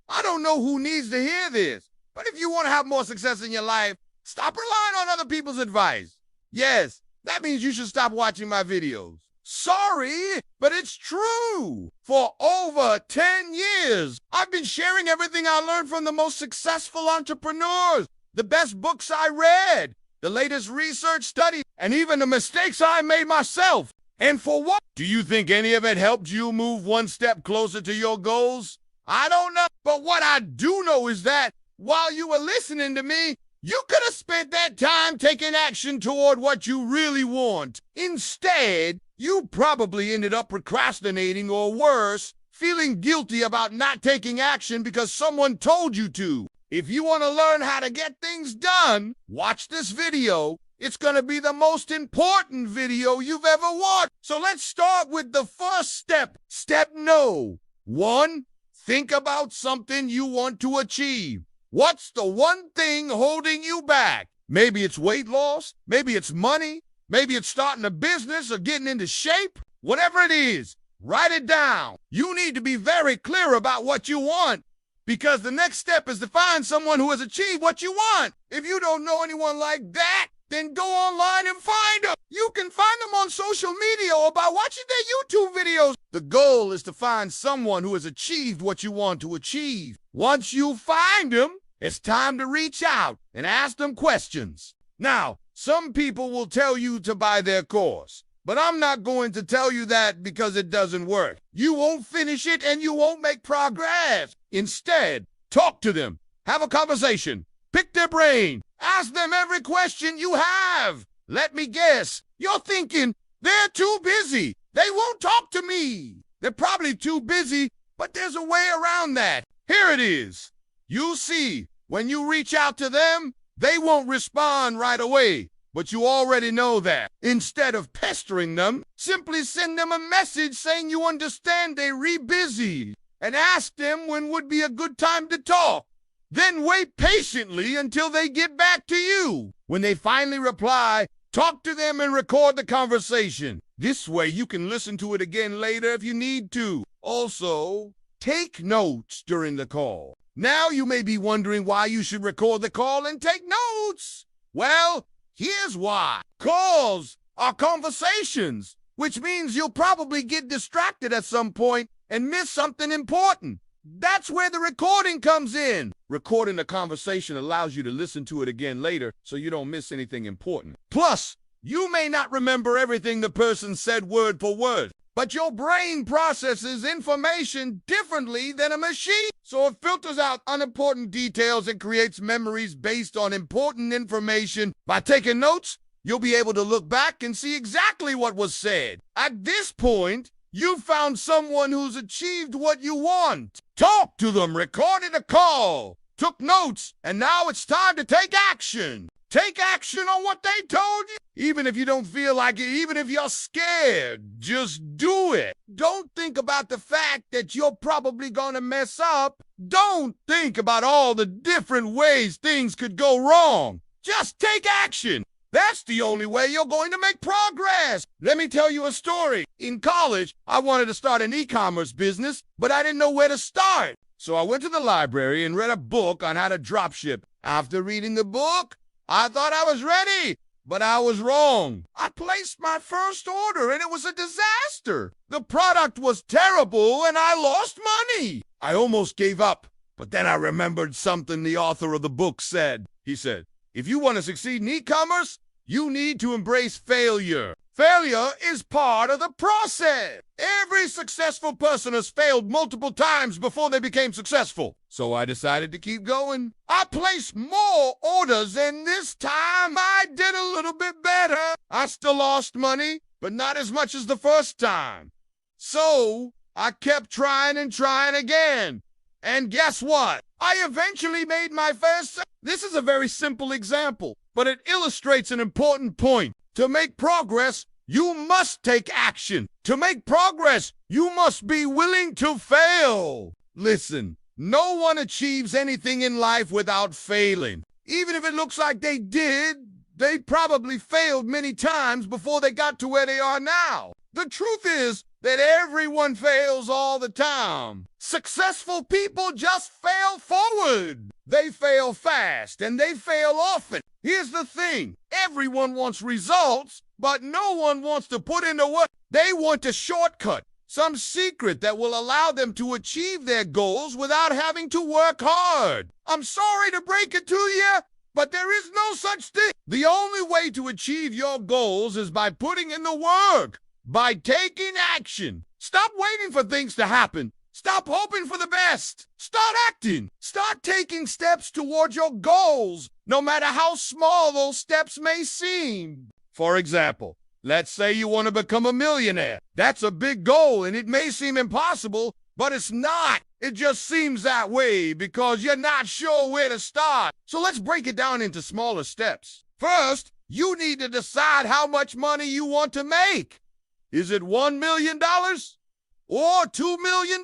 I don't know who needs to hear this, but if you want to have more success in your life, stop relying on other people's advice. Yes, that means you should stop watching my videos. Sorry, but it's true. For over 10 years, I've been sharing everything I learned from the most successful entrepreneurs, the best books I read, the latest research study, and even the mistakes I made myself. And for what? Do you think any of it helped you move one step closer to your goals? I don't know, but what I do know is that while you were listening to me, you could have spent that time taking action toward what you really want. Instead, you probably ended up procrastinating or worse, feeling guilty about not taking action because someone told you to. If you want to learn how to get things done, watch this video. It's going to be the most important video you've ever watched. So let's start with the first step. Step no. 1. Think about something you want to achieve. What's the one thing holding you back? Maybe it's weight loss. Maybe it's money. Maybe it's starting a business or getting into shape. Whatever it is, write it down. You need to be very clear about what you want, because the next step is to find someone who has achieved what you want. If you don't know anyone like that, then go online and find them. You can find them on social media or by watching their YouTube videos. The goal is to find someone who has achieved what you want to achieve. Once you find them, it's time to reach out and ask them questions. Now, some people will tell you to buy their course, but I'm not going to tell you that because it doesn't work. You won't finish it and you won't make progress. Instead, talk to them, have a conversation, pick their brain, ask them every question you have. Let me guess, you're thinking, they're too busy. They won't talk to me. They're probably too busy, but there's a way around that. Here it is. You see, when you reach out to them, they won't respond right away, but you already know that. Instead of pestering them, simply send them a message saying you understand they're busy and ask them when would be a good time to talk. Then wait patiently until they get back to you. When they finally reply, talk to them and record the conversation. This way you can listen to it again later if you need to. Also, take notes during the call. Now you may be wondering why you should record the call and take notes. Well, here's why. Calls are conversations, which means you'll probably get distracted at some point and miss something important. That's where the recording comes in. Recording the conversation allows you to listen to it again later so you don't miss anything important. Plus, you may not remember everything the person said word for word, but your brain processes information differently than a machine. So it filters out unimportant details and creates memories based on important information. By taking notes, you'll be able to look back and see exactly what was said. At this point, you found someone who's achieved what you want. Talk to them, recorded a call, took notes, and now it's time to take action. Take action on what they told you. Even if you don't feel like it, even if you're scared, just do it. Don't think about the fact that you're probably gonna mess up. Don't think about all the different ways things could go wrong. Just take action. That's the only way you're going to make progress. Let me tell you a story. In college, I wanted to start an e-commerce business, but I didn't know where to start. So I went to the library and read a book on how to dropship. After reading the book, I thought I was ready, but I was wrong. I placed my first order and it was a disaster. The product was terrible and I lost money. I almost gave up, but then I remembered something the author of the book said. He said, if you want to succeed in e-commerce, you need to embrace failure. Failure is part of the process. Every successful person has failed multiple times before they became successful. So I decided to keep going. I placed more orders, and this time I did a little bit better. I still lost money, but not as much as the first time. So I kept trying and trying again. And guess what? I eventually made my first. This is a very simple example, but it illustrates an important point. To make progress, you must take action. To make progress, you must be willing to fail. Listen, no one achieves anything in life without failing. Even if it looks like they did, they probably failed many times before they got to where they are now. The truth is, that everyone fails all the time. Successful people just fail forward. They fail fast and they fail often. Here's the thing. Everyone wants results, but no one wants to put in the work. They want a shortcut, some secret that will allow them to achieve their goals without having to work hard. I'm sorry to break it to you, but there is no such thing. The only way to achieve your goals is by putting in the work, by taking action. Stop waiting for things to happen. Stop hoping for the best. Start acting. Start taking steps towards your goals, no matter how small those steps may seem. For example, let's say you want to become a millionaire. That's a big goal, and it may seem impossible, but it's not. It just seems that way because you're not sure where to start. So let's break it down into smaller steps. First, you need to decide how much money you want to make. Is it $1 million or $2 million?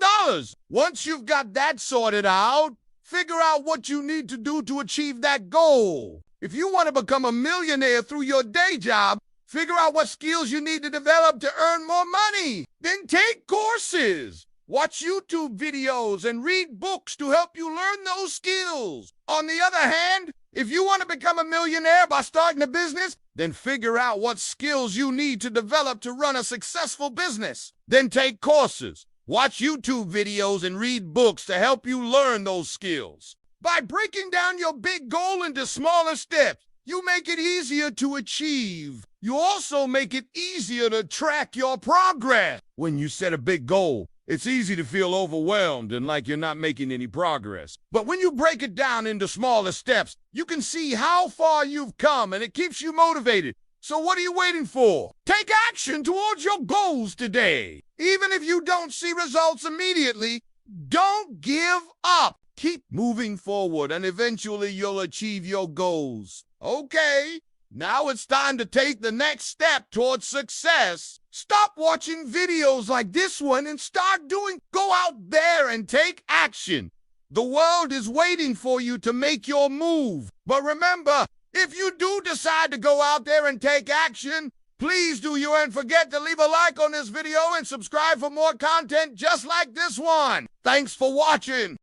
Once you've got that sorted out, figure out what you need to do to achieve that goal. If you want to become a millionaire through your day job, figure out what skills you need to develop to earn more money. Then take courses. Watch YouTube videos and read books to help you learn those skills. On the other hand, if you want to become a millionaire by starting a business, then figure out what skills you need to develop to run a successful business. Then take courses, watch YouTube videos, and read books to help you learn those skills. By breaking down your big goal into smaller steps, you make it easier to achieve. You also make it easier to track your progress. When you set a big goal, it's easy to feel overwhelmed and like you're not making any progress. But when you break it down into smaller steps, you can see how far you've come and it keeps you motivated. So what are you waiting for? Take action towards your goals today. Even if you don't see results immediately, don't give up. Keep moving forward and eventually you'll achieve your goals. Okay, now it's time to take the next step towards success. Stop watching videos like this one and start doing. Go out there and take action. The world is waiting for you to make your move. But remember, if you do decide to go out there and take action, please do you and forget to leave a like on this video and subscribe for more content just like this one. Thanks for watching.